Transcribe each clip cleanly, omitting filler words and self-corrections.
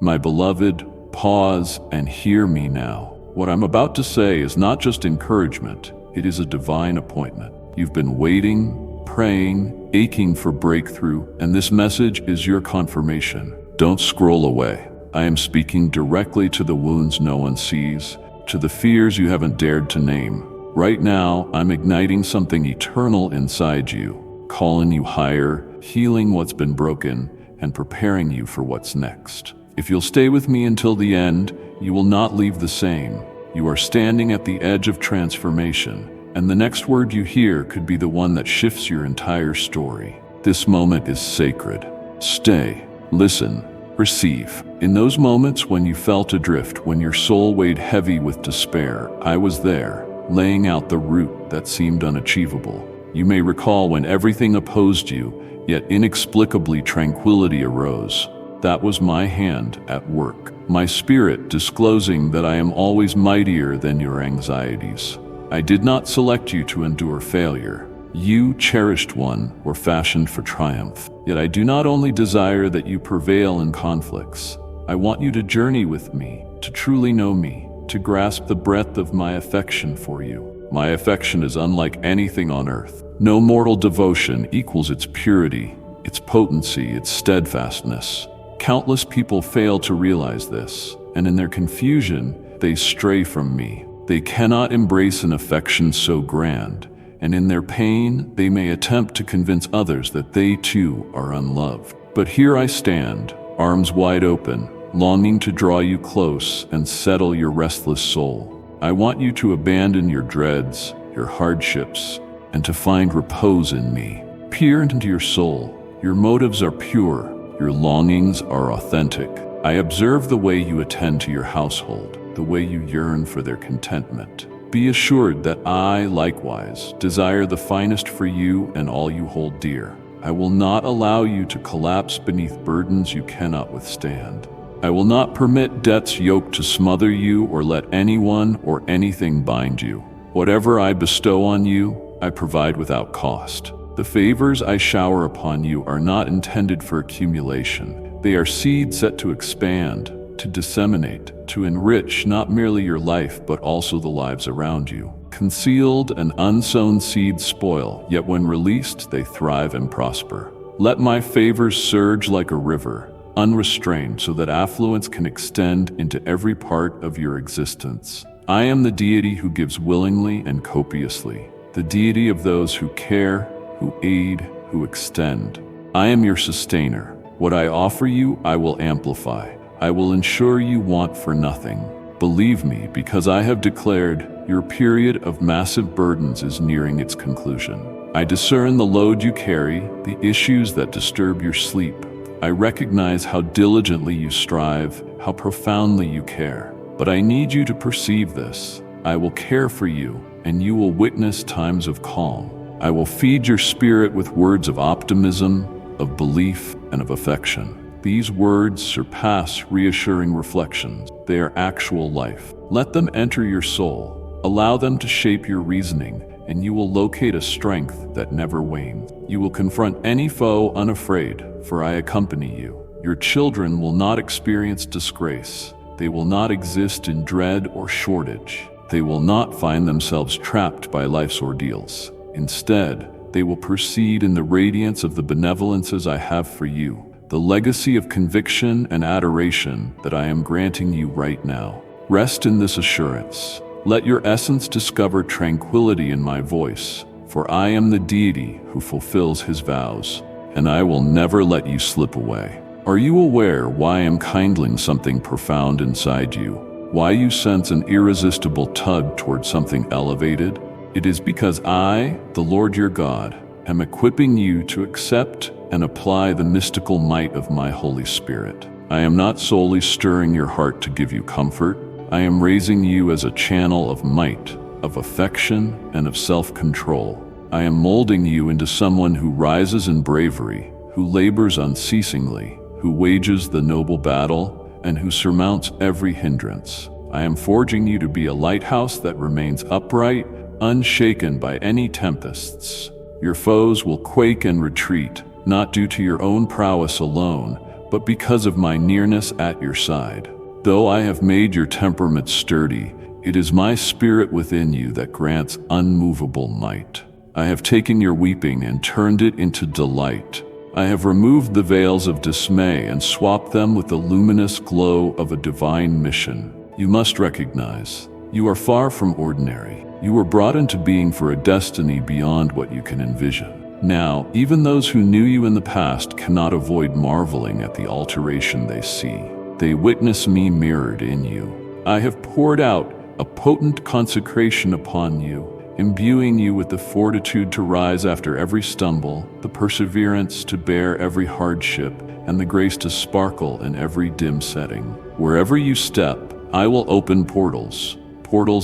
My beloved, pause and hear me now. What I'm about to say is not just encouragement, it is a divine appointment. You've been waiting, praying, aching for breakthrough, and this message is your confirmation. Don't scroll away. I am speaking directly to the wounds no one sees, to the fears you haven't dared to name. Right now, I'm igniting something eternal inside you, calling you higher, healing what's been broken, and preparing you for what's next. If you'll stay with me until the end, you will not leave the same. You are standing at the edge of transformation, and the next word you hear could be the one that shifts your entire story. This moment is sacred. Stay, listen, receive. In those moments when you felt adrift, when your soul weighed heavy with despair, I was there, laying out the route that seemed unachievable. You may recall when everything opposed you, yet inexplicably tranquility arose. That was my hand at work, my spirit disclosing that I am always mightier than your anxieties. I did not select you to endure failure. You, cherished one, were fashioned for triumph. Yet I do not only desire that you prevail in conflicts. I want you to journey with me, to truly know me, to grasp the breadth of my affection for you. My affection is unlike anything on earth. No mortal devotion equals its purity, its potency, its steadfastness. Countless people fail to realize this, and in their confusion, they stray from me. They cannot embrace an affection so grand, and in their pain, they may attempt to convince others that they too are unloved. But here I stand, arms wide open, longing to draw you close and settle your restless soul. I want you to abandon your dreads, your hardships, and to find repose in me. Peer into your soul. Your motives are pure. Your longings are authentic. I observe the way you attend to your household, the way you yearn for their contentment. Be assured that I, likewise, desire the finest for you and all you hold dear. I will not allow you to collapse beneath burdens you cannot withstand. I will not permit debt's yoke to smother you or let anyone or anything bind you. Whatever I bestow on you, I provide without cost. The favors I shower upon you are not intended for accumulation. They are seeds set to expand, to disseminate, to enrich not merely your life but also the lives around you. Concealed and unsown seeds spoil, yet when released they thrive and prosper. Let my favors surge like a river, unrestrained so that affluence can extend into every part of your existence. I am the deity who gives willingly and copiously, the deity of those who care, who aid, who extend. I am your sustainer. What I offer you, I will amplify. I will ensure you want for nothing. Believe me, because I have declared your period of massive burdens is nearing its conclusion. I discern the load you carry, the issues that disturb your sleep. I recognize how diligently you strive, how profoundly you care. But I need you to perceive this. I will care for you, and you will witness times of calm. I will feed your spirit with words of optimism, of belief, and of affection. These words surpass reassuring reflections. They are actual life. Let them enter your soul. Allow them to shape your reasoning, and you will locate a strength that never wanes. You will confront any foe unafraid, for I accompany you. Your children will not experience disgrace. They will not exist in dread or shortage. They will not find themselves trapped by life's ordeals. Instead, they will proceed in the radiance of the benevolences I have for you, the legacy of conviction and adoration that I am granting you right now. Rest in this assurance. Let your essence discover tranquility in my voice, for I am the deity who fulfills his vows, and I will never let you slip away. Are you aware why I am kindling something profound inside you? Why you sense an irresistible tug toward something elevated? It is because I, the Lord your God, am equipping you to accept and apply the mystical might of my Holy Spirit. I am not solely stirring your heart to give you comfort. I am raising you as a channel of might, of affection, and of self-control. I am molding you into someone who rises in bravery, who labors unceasingly, who wages the noble battle, and who surmounts every hindrance. I am forging you to be a lighthouse that remains upright, unshaken by any tempests. Your foes will quake and retreat, not due to your own prowess alone, but because of my nearness at your side. Though I have made your temperament sturdy, it is my spirit within you that grants unmovable might. I have taken your weeping and turned it into delight. I have removed the veils of dismay and swapped them with the luminous glow of a divine mission. You must recognize, you are far from ordinary. You were brought into being for a destiny beyond what you can envision. Now, even those who knew you in the past cannot avoid marveling at the alteration they see. They witness me mirrored in you. I have poured out a potent consecration upon you, imbuing you with the fortitude to rise after every stumble, the perseverance to bear every hardship, and the grace to sparkle in every dim setting. Wherever you step, I will open portals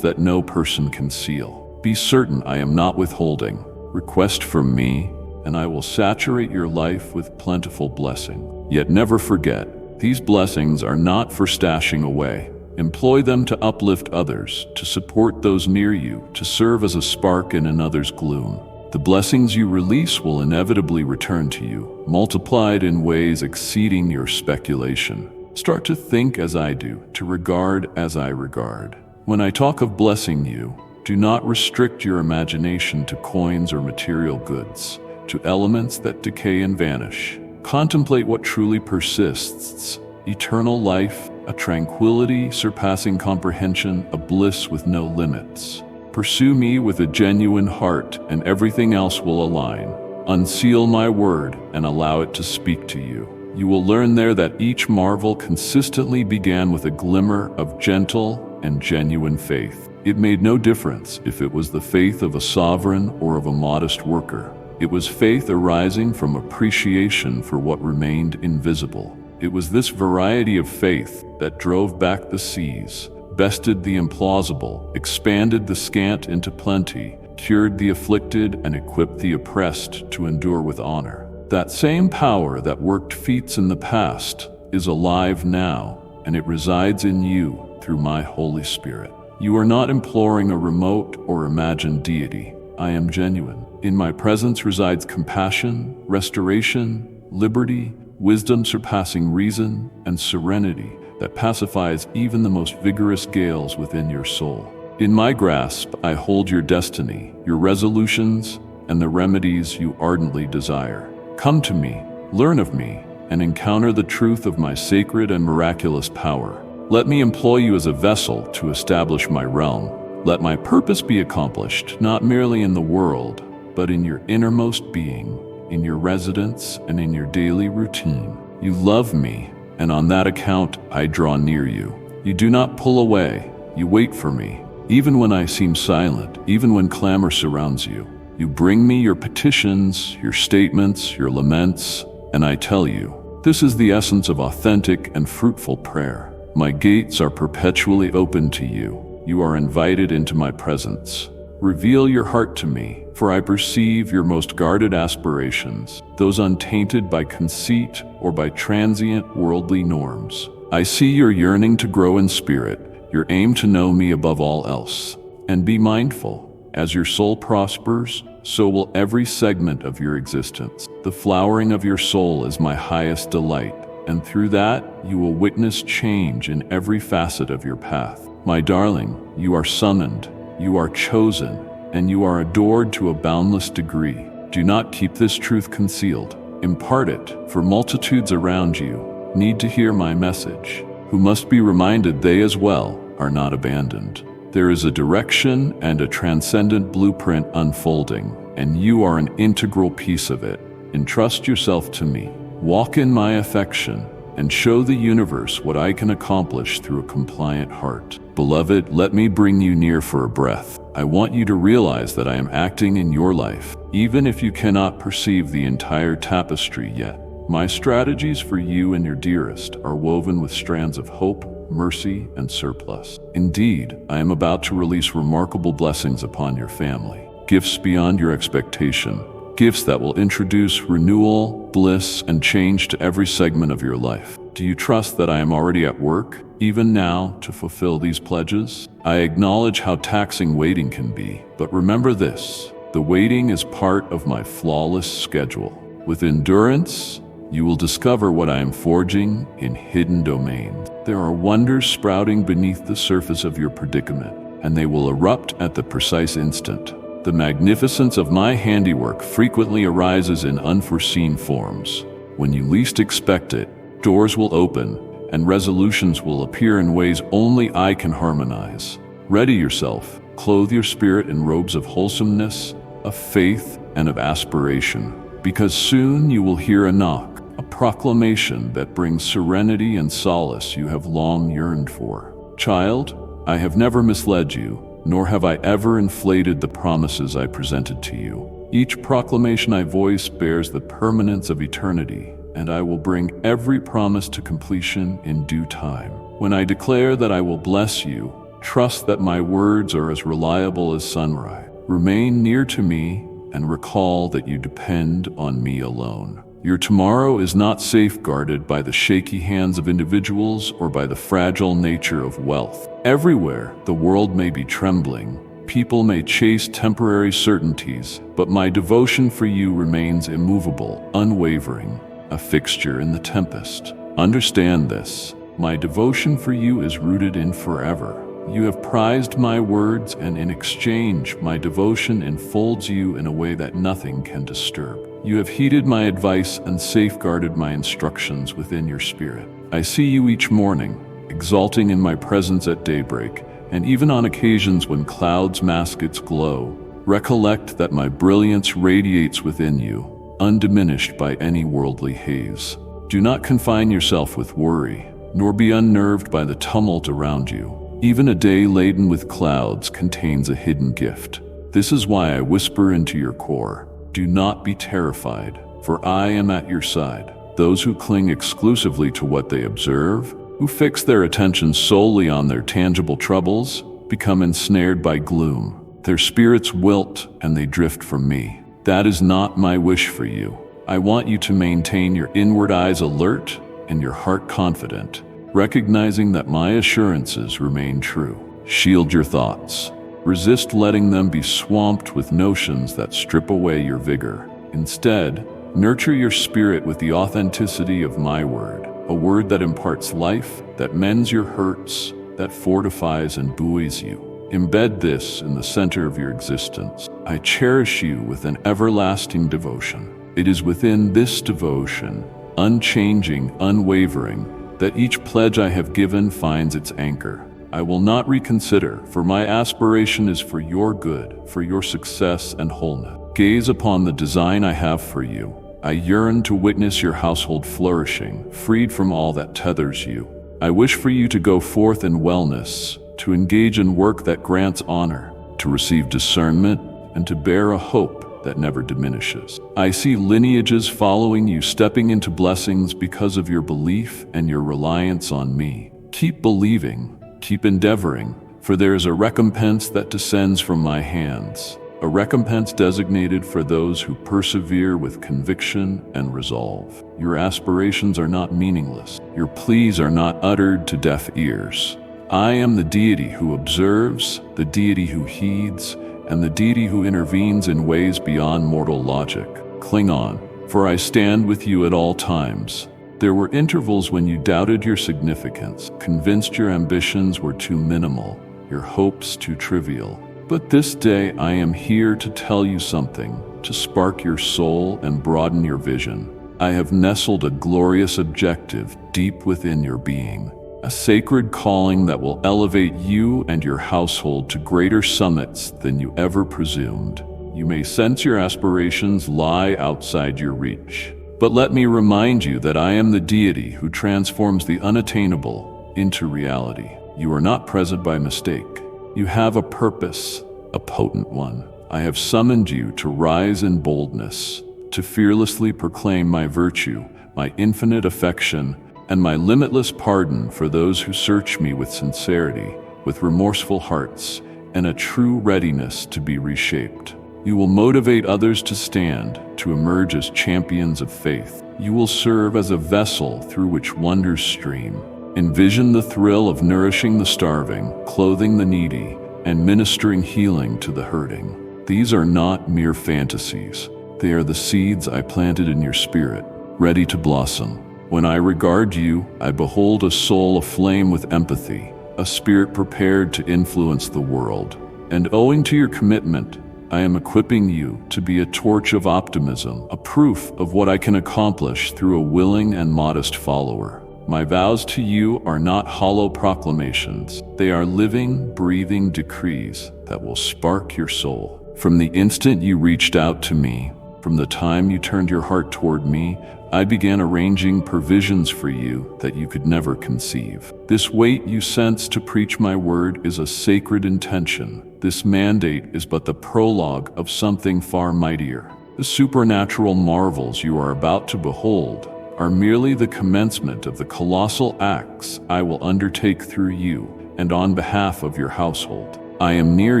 that no person can seal. Be certain I am not withholding. Request from me, and I will saturate your life with plentiful blessing. Yet never forget, these blessings are not for stashing away. Employ them to uplift others, to support those near you, to serve as a spark in another's gloom. The blessings you release will inevitably return to you, multiplied in ways exceeding your speculation. Start to think as I do, to regard as I regard. When I talk of blessing you, do not restrict your imagination to coins or material goods, to elements that decay and vanish. Contemplate what truly persists: eternal life, a tranquility surpassing comprehension, a bliss with no limits. Pursue me with a genuine heart, and everything else will align. Unseal my word and allow it to speak to you. You will learn there that each marvel consistently began with a glimmer of gentle and genuine faith. It made no difference if it was the faith of a sovereign or of a modest worker. It was faith arising from appreciation for what remained invisible. It was this variety of faith that drove back the seas, bested the implausible, expanded the scant into plenty, cured the afflicted, and equipped the oppressed to endure with honor. That same power that worked feats in the past is alive now, and it resides in you through my Holy Spirit. You are not imploring a remote or imagined deity. I am genuine. In my presence resides compassion, restoration, liberty, wisdom surpassing reason, and serenity that pacifies even the most vigorous gales within your soul. In my grasp, I hold your destiny, your resolutions, and the remedies you ardently desire. Come to me, learn of me, and encounter the truth of my sacred and miraculous power. Let me employ you as a vessel to establish my realm. Let my purpose be accomplished, not merely in the world, but in your innermost being, in your residence, and in your daily routine. You love me, and on that account I draw near you. You do not pull away, you wait for me. Even when I seem silent, even when clamor surrounds you, you bring me your petitions, your statements, your laments, and I tell you, this is the essence of authentic and fruitful prayer. My gates are perpetually open to you. You are invited into my presence. Reveal your heart to me, for I perceive your most guarded aspirations, those untainted by conceit or by transient worldly norms. I see your yearning to grow in spirit, your aim to know me above all else. And be mindful, as your soul prospers, so will every segment of your existence. The flowering of your soul is my highest delight, and through that you will witness change in every facet of your path. My darling, you are summoned, you are chosen, and you are adored to a boundless degree. Do not keep this truth concealed. Impart it, for multitudes around you need to hear my message, who must be reminded they as well are not abandoned. There is a direction and a transcendent blueprint unfolding, and you are an integral piece of it. Entrust yourself to me. Walk in my affection and show the universe what I can accomplish through a compliant heart. Beloved, let me bring you near for a breath. I want you to realize that I am acting in your life, even if you cannot perceive the entire tapestry yet. My strategies for you and your dearest are woven with strands of hope, mercy, and surplus. Indeed, I am about to release remarkable blessings upon your family, gifts beyond your expectation, gifts that will introduce renewal, bliss, and change to every segment of your life. Do you trust that I am already at work, even now, to fulfill these pledges? I acknowledge how taxing waiting can be, but remember this: the waiting is part of my flawless schedule. With endurance, You will discover what I am forging in hidden domains. There are wonders sprouting beneath the surface of your predicament, and they will erupt at the precise instant. The magnificence of my handiwork frequently arises in unforeseen forms. When you least expect it, doors will open, and resolutions will appear in ways only I can harmonize. Ready yourself, clothe your spirit in robes of wholesomeness, of faith, and of aspiration, because soon you will hear a knock, a proclamation that brings serenity and solace you have long yearned for. Child, I have never misled you, nor have I ever inflated the promises I presented to you. Each proclamation I voice bears the permanence of eternity, and I will bring every promise to completion in due time. When I declare that I will bless you, trust that my words are as reliable as sunrise. Remain near to me and recall that you depend on me alone. Your tomorrow is not safeguarded by the shaky hands of individuals or by the fragile nature of wealth. Everywhere, the world may be trembling. People may chase temporary certainties, but my devotion for you remains immovable, unwavering, a fixture in the tempest. Understand this. My devotion for you is rooted in forever. You have prized my words, and in exchange, my devotion enfolds you in a way that nothing can disturb. You have heeded my advice and safeguarded my instructions within your spirit. I see you each morning, exulting in my presence at daybreak, and even on occasions when clouds mask its glow, recollect that my brilliance radiates within you, undiminished by any worldly haze. Do not confine yourself with worry, nor be unnerved by the tumult around you. Even a day laden with clouds contains a hidden gift. This is why I whisper into your core, do not be terrified, for I am at your side. Those who cling exclusively to what they observe, who fix their attention solely on their tangible troubles, become ensnared by gloom. Their spirits wilt and they drift from me. That is not my wish for you. I want you to maintain your inward eyes alert and your heart confident, recognizing that my assurances remain true. Shield your thoughts. Resist letting them be swamped with notions that strip away your vigor. Instead, nurture your spirit with the authenticity of my word, a word that imparts life, that mends your hurts, that fortifies and buoys you. Embed this in the center of your existence. I cherish you with an everlasting devotion. It is within this devotion, unchanging, unwavering, that each pledge I have given finds its anchor. I will not reconsider, for my aspiration is for your good, for your success and wholeness. Gaze upon the design I have for you. I yearn to witness your household flourishing, freed from all that tethers you. I wish for you to go forth in wellness, to engage in work that grants honor, to receive discernment, and to bear a hope that never diminishes. I see lineages following you, stepping into blessings because of your belief and your reliance on me. Keep believing, keep endeavoring, for there is a recompense that descends from my hands, a recompense designated for those who persevere with conviction and resolve. Your aspirations are not meaningless. Your pleas are not uttered to deaf ears. I am the deity who observes, the deity who heeds, and the deity who intervenes in ways beyond mortal logic. Cling on, for I stand with you at all times. There were intervals when you doubted your significance, convinced your ambitions were too minimal, your hopes too trivial. But this day I am here to tell you something, to spark your soul and broaden your vision. I have nestled a glorious objective deep within your being, a sacred calling that will elevate you and your household to greater summits than you ever presumed. You may sense your aspirations lie outside your reach, but let me remind you that I am the deity who transforms the unattainable into reality. You are not present by mistake. You have a purpose, a potent one. I have summoned you to rise in boldness, to fearlessly proclaim my virtue, my infinite affection, and my limitless pardon for those who search me with sincerity, with remorseful hearts, and a true readiness to be reshaped. You will motivate others to stand, to emerge as champions of faith. You will serve as a vessel through which wonders stream. Envision the thrill of nourishing the starving, clothing the needy, and ministering healing to the hurting. These are not mere fantasies. They are the seeds I planted in your spirit. ready to blossom. When I regard you, I behold a soul aflame with empathy, a spirit prepared to influence the world. And owing to your commitment, I am equipping you to be a torch of optimism, a proof of what I can accomplish through a willing and modest follower. My vows to you are not hollow proclamations. They are living, breathing decrees that will spark your soul. From the instant you reached out to me, from the time you turned your heart toward me, I began arranging provisions for you that you could never conceive. This weight you sense to preach my word is a sacred intention. This mandate is but the prologue of something far mightier. The supernatural marvels you are about to behold are merely the commencement of the colossal acts I will undertake through you and on behalf of your household. I am near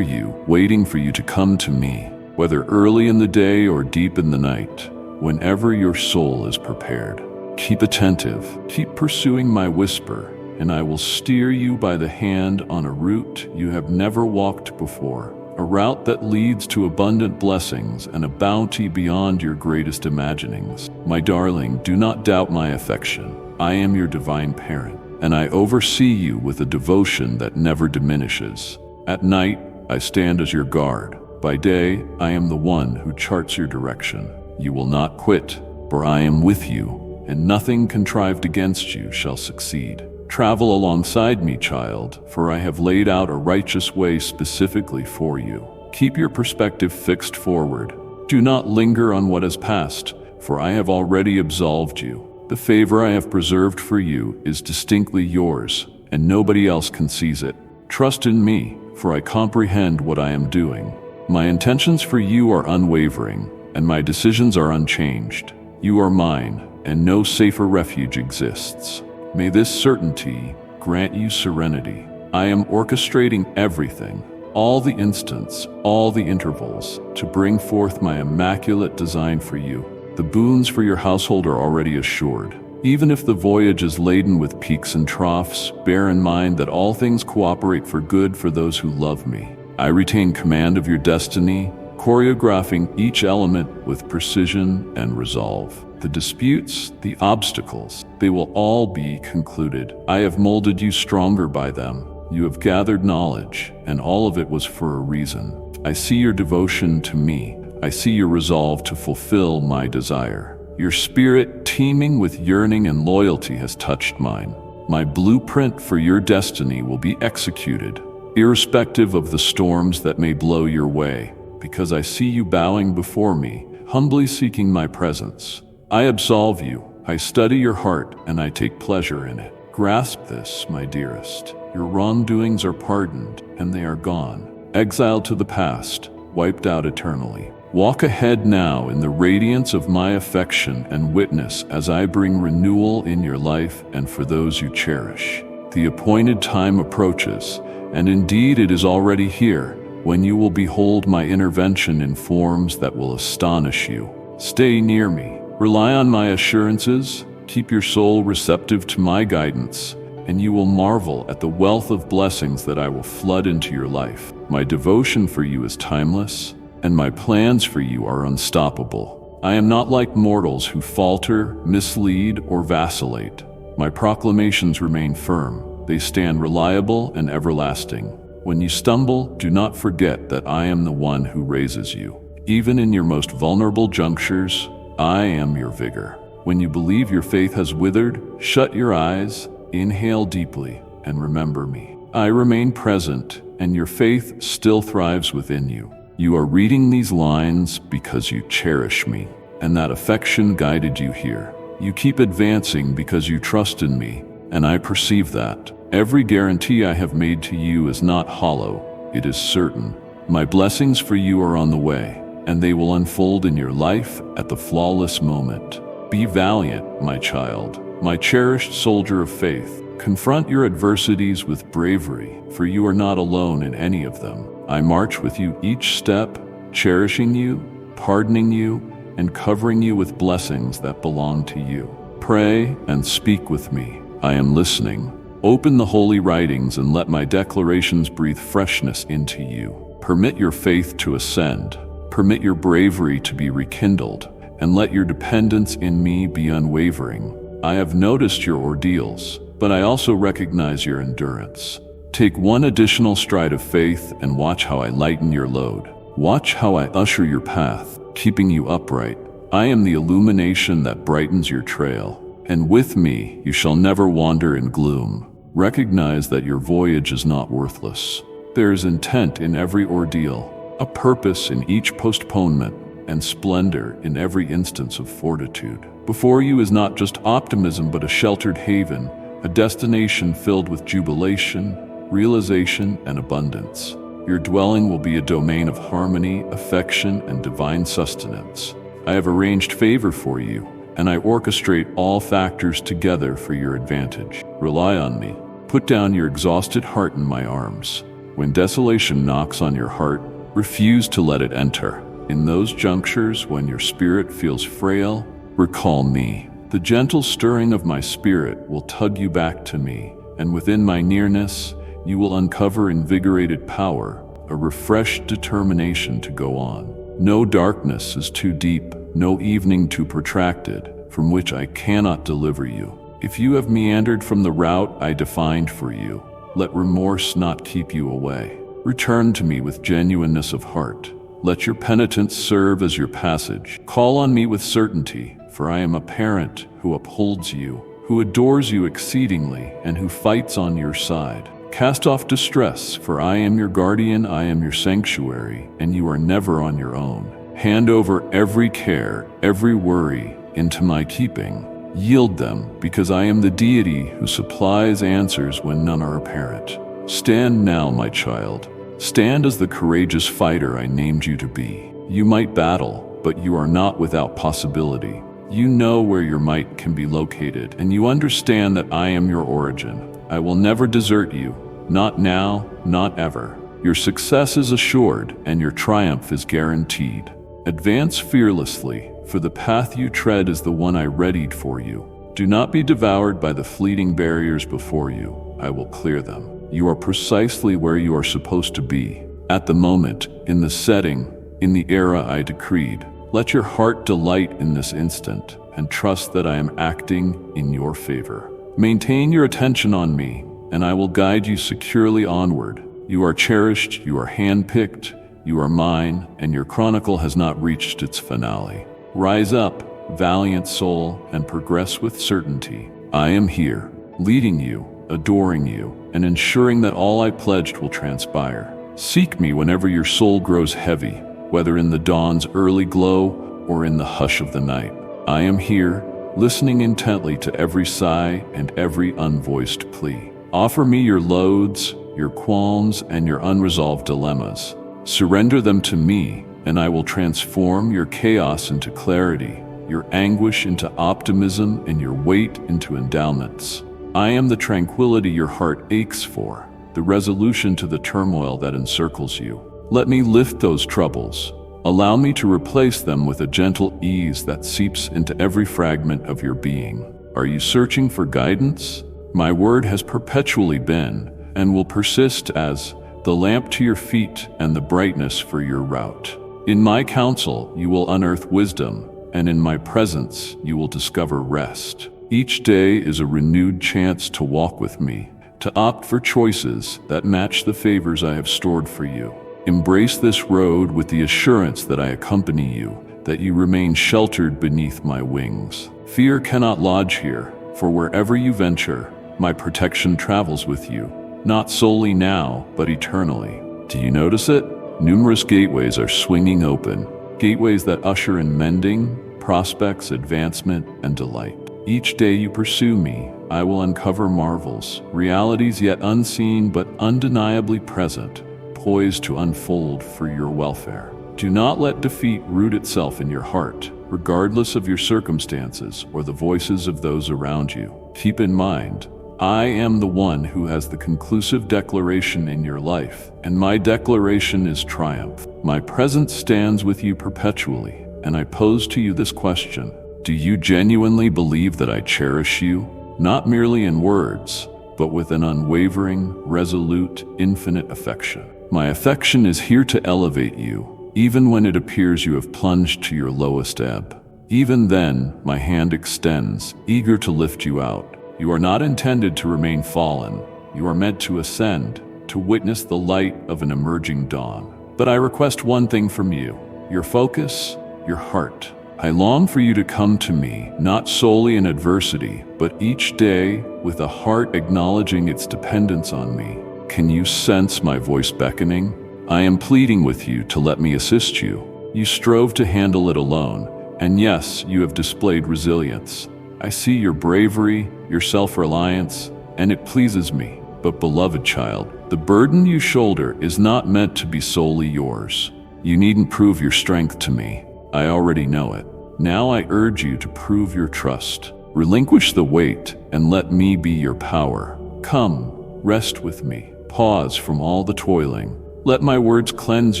you, waiting for you to come to me, whether early in the day or deep in the night, whenever your soul is prepared. Keep attentive, keep pursuing my whisper, and I will steer you by the hand on a route you have never walked before, a route that leads to abundant blessings and a bounty beyond your greatest imaginings. My darling, do not doubt my affection. I am your divine parent, and I oversee you with a devotion that never diminishes. At night, I stand as your guard. By day, I am the one who charts your direction. You will not quit, for I am with you, and nothing contrived against you shall succeed. Travel alongside me, child, for I have laid out a righteous way specifically for you. Keep your perspective fixed forward. Do not linger on what has passed, for I have already absolved you. The favor I have preserved for you is distinctly yours, and nobody else can seize it. Trust in me, for I comprehend what I am doing. My intentions for you are unwavering, and my decisions are unchanged. You are mine, and no safer refuge exists. May this certainty grant you serenity. I am orchestrating everything, all the instants, all the intervals, to bring forth my immaculate design for you. The boons for your household are already assured. Even if the voyage is laden with peaks and troughs, bear in mind that all things cooperate for good for those who love me. I retain command of your destiny, choreographing each element with precision and resolve. The disputes, the obstacles, they will all be concluded. I have molded you stronger by them. You have gathered knowledge, and all of it was for a reason. I see your devotion to me. I see your resolve to fulfill my desire. Your spirit, teeming with yearning and loyalty, has touched mine. My blueprint for your destiny will be executed, irrespective of the storms that may blow your way, because I see you bowing before me, humbly seeking my presence. I absolve you, I study your heart, and I take pleasure in it. Grasp this, my dearest. Your wrongdoings are pardoned, and they are gone, exiled to the past, wiped out eternally. Walk ahead now in the radiance of my affection and witness as I bring renewal in your life and for those you cherish. The appointed time approaches, and indeed it is already here, when you will behold my intervention in forms that will astonish you. Stay near me. Rely on my assurances, keep your soul receptive to my guidance, and you will marvel at the wealth of blessings that I will flood into your life. My devotion for you is timeless, and my plans for you are unstoppable. I am not like mortals who falter, mislead, or vacillate. My proclamations remain firm. They stand reliable and everlasting. When you stumble, do not forget that I am the one who raises you. Even in your most vulnerable junctures, I am your vigor. When you believe your faith has withered, shut your eyes, inhale deeply, and remember me. I remain present, and your faith still thrives within you. You are reading these lines because you cherish me, and that affection guided you here. You keep advancing because you trust in me, and I perceive that. Every guarantee I have made to you is not hollow, it is certain. My blessings for you are on the way, and they will unfold in your life at the flawless moment. Be valiant, my child, my cherished soldier of faith. Confront your adversities with bravery, for you are not alone in any of them. I march with you each step, cherishing you, pardoning you, and covering you with blessings that belong to you. Pray and speak with me. I am listening. Open the holy writings and let my declarations breathe freshness into you. Permit your faith to ascend. Permit your bravery to be rekindled, and let your dependence in me be unwavering. I have noticed your ordeals, but I also recognize your endurance. Take one additional stride of faith and watch how I lighten your load. Watch how I usher your path, keeping you upright. I am the illumination that brightens your trail, and with me you shall never wander in gloom. Recognize that your voyage is not worthless. There is intent in every ordeal, a purpose in each postponement, and splendor in every instance of fortitude. Before you is not just optimism but a sheltered haven, a destination filled with jubilation, realization, and abundance. Your dwelling will be a domain of harmony, affection, and divine sustenance. I have arranged favor for you, and I orchestrate all factors together for your advantage. Rely on me. Put down your exhausted heart in my arms. When desolation knocks on your heart, refuse to let it enter. In those junctures when your spirit feels frail, recall me. The gentle stirring of my spirit will tug you back to me, and within my nearness, you will uncover invigorated power, a refreshed determination to go on. No darkness is too deep, no evening too protracted, from which I cannot deliver you. If you have meandered from the route I defined for you, let remorse not keep you away. Return to me with genuineness of heart. Let your penitence serve as your passage. Call on me with certainty, for I am a parent who upholds you, who adores you exceedingly, and who fights on your side. Cast off distress, for I am your guardian, I am your sanctuary, and you are never on your own. Hand over every care, every worry, into my keeping. Yield them, because I am the deity who supplies answers when none are apparent. Stand now, my child. Stand as the courageous fighter I named you to be. You might battle, but you are not without possibility. You know where your might can be located, and you understand that I am your origin. I will never desert you, not now, not ever. Your success is assured, and your triumph is guaranteed. Advance fearlessly, for the path you tread is the one I readied for you. Do not be devoured by the fleeting barriers before you. I will clear them. You are precisely where you are supposed to be, at the moment, in the setting, in the era I decreed. Let your heart delight in this instant, and trust that I am acting in your favor. Maintain your attention on me, and I will guide you securely onward. You are cherished, you are handpicked, you are mine, and your chronicle has not reached its finale. Rise up, valiant soul, and progress with certainty. I am here, leading you, adoring you, and ensuring that all I pledged will transpire. Seek me whenever your soul grows heavy, whether in the dawn's early glow or in the hush of the night. I am here, listening intently to every sigh and every unvoiced plea. Offer me your loads, your qualms, and your unresolved dilemmas. Surrender them to me, and I will transform your chaos into clarity, your anguish into optimism, and your weight into endowments. I am the tranquility your heart aches for, the resolution to the turmoil that encircles you. Let me lift those troubles. Allow me to replace them with a gentle ease that seeps into every fragment of your being. Are you searching for guidance? My word has perpetually been, and will persist as, the lamp to your feet and the brightness for your route. In my counsel you will unearth wisdom, and in my presence you will discover rest. Each day is a renewed chance to walk with me, to opt for choices that match the favors I have stored for you. Embrace this road with the assurance that I accompany you, that you remain sheltered beneath my wings. Fear cannot lodge here, for wherever you venture, my protection travels with you, not solely now, but eternally. Do you notice it? Numerous gateways are swinging open, gateways that usher in mending, prospects, advancement, and delight. Each day you pursue me, I will uncover marvels, realities yet unseen but undeniably present, poised to unfold for your welfare. Do not let defeat root itself in your heart, regardless of your circumstances or the voices of those around you. Keep in mind, I am the one who has the conclusive declaration in your life, and my declaration is triumph. My presence stands with you perpetually, and I pose to you this question. Do you genuinely believe that I cherish you? Not merely in words, but with an unwavering, resolute, infinite affection. My affection is here to elevate you, even when it appears you have plunged to your lowest ebb. Even then, my hand extends, eager to lift you out. You are not intended to remain fallen. You are meant to ascend, to witness the light of an emerging dawn. But I request one thing from you: your focus, your heart. I long for you to come to me, not solely in adversity, but each day with a heart acknowledging its dependence on me. Can you sense my voice beckoning? I am pleading with you to let me assist you. You strove to handle it alone, and yes, you have displayed resilience. I see your bravery, your self-reliance, and it pleases me. But beloved child, the burden you shoulder is not meant to be solely yours. You needn't prove your strength to me. I already know it. Now I urge you to prove your trust. Relinquish the weight and let me be your power. Come, rest with me. Pause from all the toiling. Let my words cleanse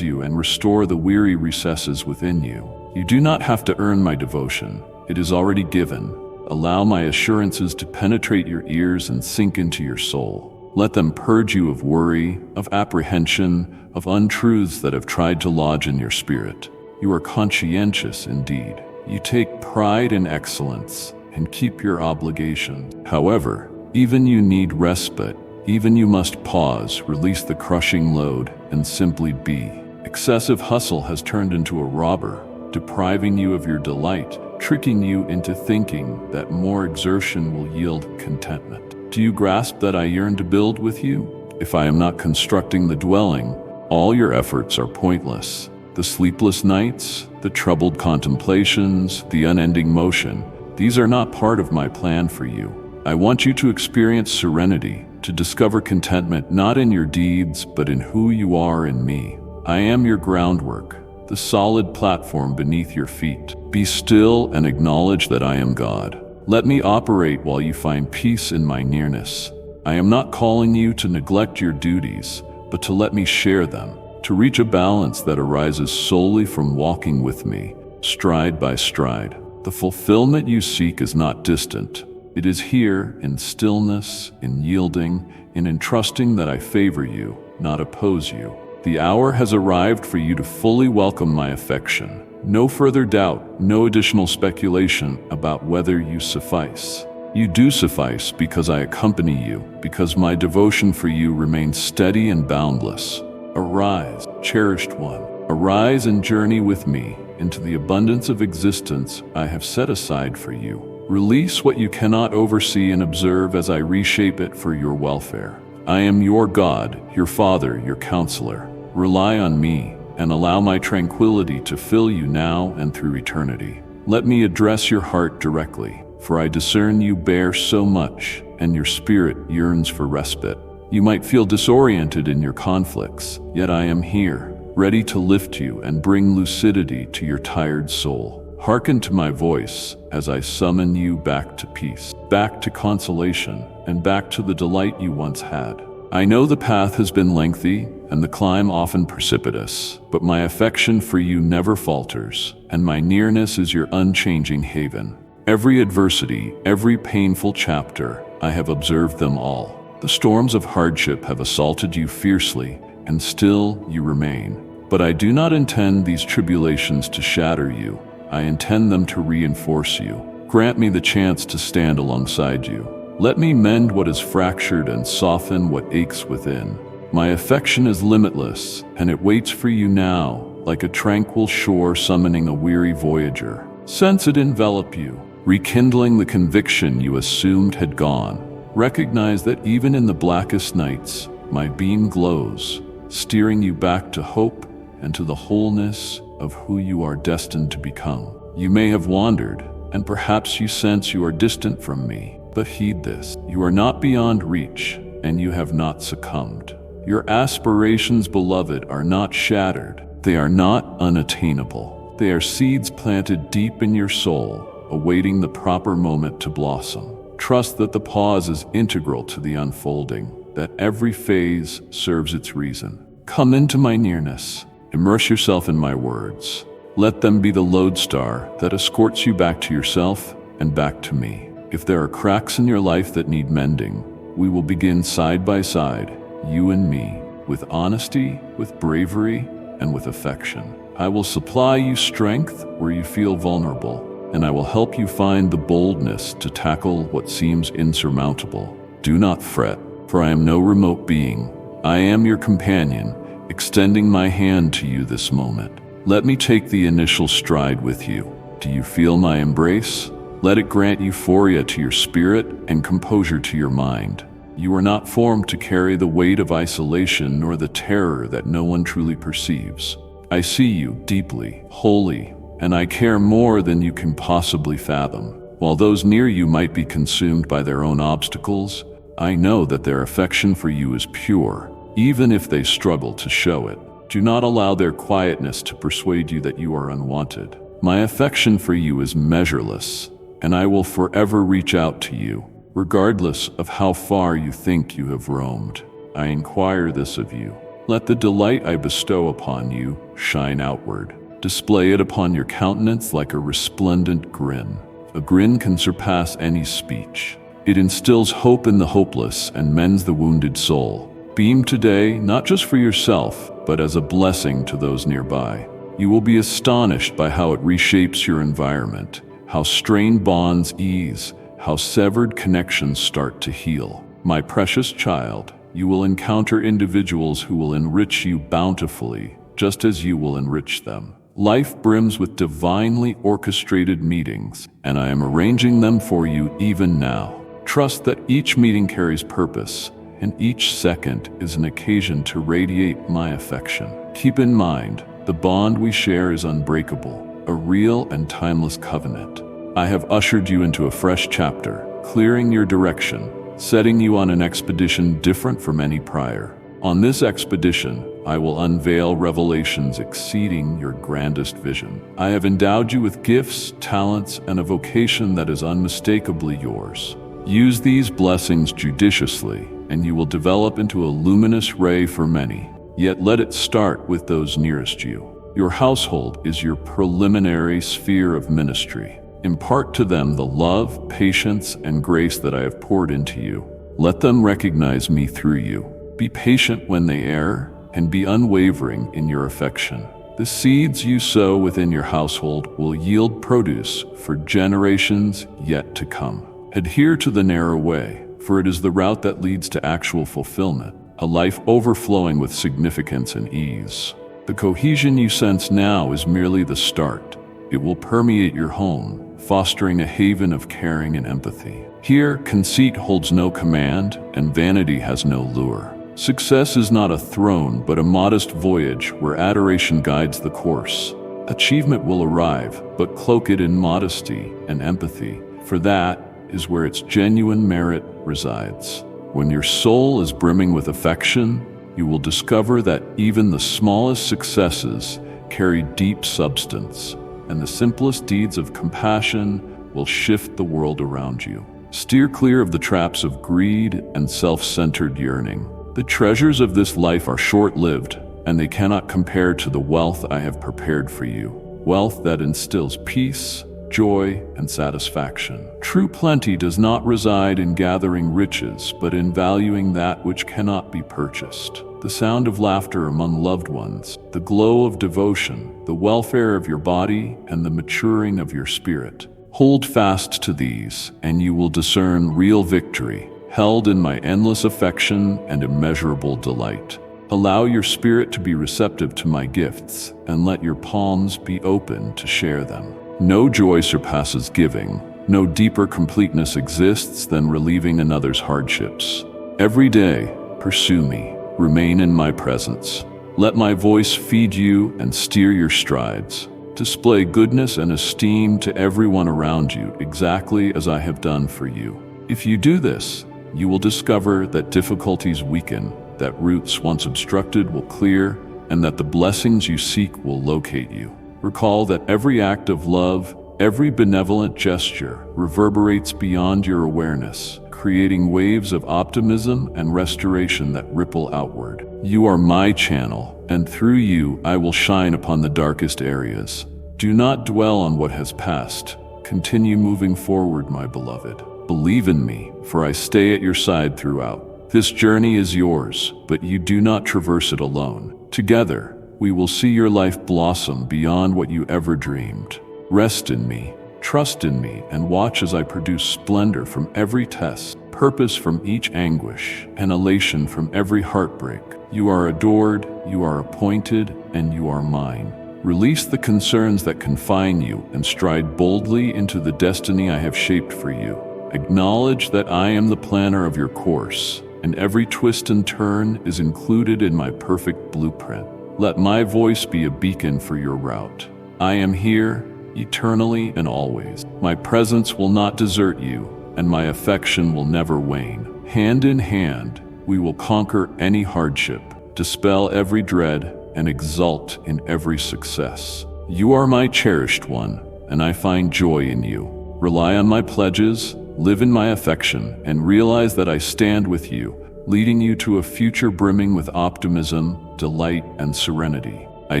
you and restore the weary recesses within you. You do not have to earn my devotion. It is already given. Allow my assurances to penetrate your ears and sink into your soul. Let them purge you of worry, of apprehension, of untruths that have tried to lodge in your spirit. You are conscientious indeed. You take pride in excellence and keep your obligations. However, even you need respite. Even you must pause, release the crushing load, and simply be. Excessive hustle has turned into a robber, depriving you of your delight, tricking you into thinking that more exertion will yield contentment. Do you grasp that I yearn to build with you? If I am not constructing the dwelling, all your efforts are pointless. The sleepless nights, the troubled contemplations, the unending motion, these are not part of my plan for you. I want you to experience serenity, to discover contentment not in your deeds, but in who you are in me. I am your groundwork, the solid platform beneath your feet. Be still and acknowledge that I am God. Let me operate while you find peace in my nearness. I am not calling you to neglect your duties, but to let me share them, to reach a balance that arises solely from walking with me, stride by stride. The fulfillment you seek is not distant. It is here, in stillness, in yielding, in entrusting that I favor you, not oppose you. The hour has arrived for you to fully welcome my affection. No further doubt, no additional speculation about whether you suffice. You do suffice because I accompany you, because my devotion for you remains steady and boundless. Arise, cherished one. Arise and journey with me into the abundance of existence I have set aside for you. Release what you cannot oversee and observe as I reshape it for your welfare. I am your God, your Father, your counselor. Rely on me and allow my tranquility to fill you now and through eternity. Let me address your heart directly, for I discern you bear so much, and your spirit yearns for respite. You might feel disoriented in your conflicts, yet I am here, ready to lift you and bring lucidity to your tired soul. Hearken to my voice as I summon you back to peace, back to consolation, and back to the delight you once had. I know the path has been lengthy and the climb often precipitous, but my affection for you never falters, and my nearness is your unchanging haven. Every adversity, every painful chapter, I have observed them all. The storms of hardship have assaulted you fiercely, and still you remain. But I do not intend these tribulations to shatter you. I intend them to reinforce you. Grant me the chance to stand alongside you. Let me mend what is fractured and soften what aches within. My affection is limitless, and it waits for you now, like a tranquil shore summoning a weary voyager. Sense it envelop you, rekindling the conviction you assumed had gone. Recognize that even in the blackest nights, my beam glows, steering you back to hope and to the wholeness of who you are destined to become. You may have wandered, and perhaps you sense you are distant from me, but heed this: you are not beyond reach, and you have not succumbed. Your aspirations, beloved, are not shattered. They are not unattainable. They are seeds planted deep in your soul, awaiting the proper moment to blossom. Trust that the pause is integral to the unfolding, that every phase serves its reason. Come into my nearness. Immerse yourself in my words. Let them be the lodestar that escorts you back to yourself and back to me. If there are cracks in your life that need mending, we will begin side by side, you and me, with honesty, with bravery, and with affection. I will supply you strength where you feel vulnerable, and I will help you find the boldness to tackle what seems insurmountable. Do not fret, for I am no remote being. I am your companion, extending my hand to you this moment. Let me take the initial stride with you. Do you feel my embrace? Let it grant euphoria to your spirit and composure to your mind. You are not formed to carry the weight of isolation nor the terror that no one truly perceives. I see you deeply, wholly, and I care more than you can possibly fathom. While those near you might be consumed by their own obstacles, I know that their affection for you is pure, even if they struggle to show it. Do not allow their quietness to persuade you that you are unwanted. My affection for you is measureless, and I will forever reach out to you, regardless of how far you think you have roamed. I inquire this of you. Let the delight I bestow upon you shine outward. Display it upon your countenance like a resplendent grin. A grin can surpass any speech. It instills hope in the hopeless and mends the wounded soul. Beam today, not just for yourself, but as a blessing to those nearby. You will be astonished by how it reshapes your environment, how strained bonds ease, how severed connections start to heal. My precious child, you will encounter individuals who will enrich you bountifully, just as you will enrich them. Life brims with divinely orchestrated meetings, and I am arranging them for you even now. Trust that each meeting carries purpose, and each second is an occasion to radiate my affection. Keep in mind, the bond we share is unbreakable, a real and timeless covenant. I have ushered you into a fresh chapter, clearing your direction, setting you on an expedition different from any prior. On this expedition, I will unveil revelations exceeding your grandest vision. I have endowed you with gifts, talents, and a vocation that is unmistakably yours. Use these blessings judiciously, and you will develop into a luminous ray for many. Yet let it start with those nearest you. Your household is your preliminary sphere of ministry. Impart to them the love, patience, and grace that I have poured into you. Let them recognize me through you. Be patient when they err, and be unwavering in your affection. The seeds you sow within your household will yield produce for generations yet to come. Adhere to the narrow way, for it is the route that leads to actual fulfillment, a life overflowing with significance and ease. The cohesion you sense now is merely the start. It will permeate your home, fostering a haven of caring and empathy. Here, conceit holds no command, and vanity has no lure. Success is not a throne, but a modest voyage where adoration guides the course. Achievement will arrive, but cloak it in modesty and empathy, for that is where its genuine merit resides. When your soul is brimming with affection, you will discover that even the smallest successes carry deep substance, and the simplest deeds of compassion will shift the world around you. Steer clear of the traps of greed and self-centered yearning. The treasures of this life are short-lived, and they cannot compare to the wealth I have prepared for you. Wealth that instills peace, joy, and satisfaction. True plenty does not reside in gathering riches, but in valuing that which cannot be purchased. The sound of laughter among loved ones, the glow of devotion, the welfare of your body, and the maturing of your spirit. Hold fast to these, and you will discern real victory, held in my endless affection and immeasurable delight. Allow your spirit to be receptive to my gifts, and let your palms be open to share them. No joy surpasses giving. No deeper completeness exists than relieving another's hardships. Every day, pursue me. Remain in my presence. Let my voice feed you and steer your strides. Display goodness and esteem to everyone around you, exactly as I have done for you. If you do this, you will discover that difficulties weaken, that roots once obstructed will clear, and that the blessings you seek will locate you. Recall that every act of love, every benevolent gesture reverberates beyond your awareness, creating waves of optimism and restoration that ripple outward. You are my channel, and through you I will shine upon the darkest areas. Do not dwell on what has passed. Continue moving forward, my beloved. Believe in me, for I stay at your side throughout. This journey is yours, but you do not traverse it alone. Together, we will see your life blossom beyond what you ever dreamed. Rest in me, Trust in me and watch as I produce splendor from every test, purpose from each anguish, and elation from every heartbreak. You are adored, you are appointed, and you are mine. Release the concerns that confine you and stride boldly into the destiny I have shaped for you. Acknowledge that I am the planner of your course, and every twist and turn is included in my perfect blueprint. Let my voice be a beacon for your route. I am here, eternally and always. My presence will not desert you, and my affection will never wane. Hand in hand, we will conquer any hardship, dispel every dread, and exult in every success. You are my cherished one, and I find joy in you. Rely on my pledges, live in my affection, and realize that I stand with you, leading you to a future brimming with optimism, delight, and serenity. I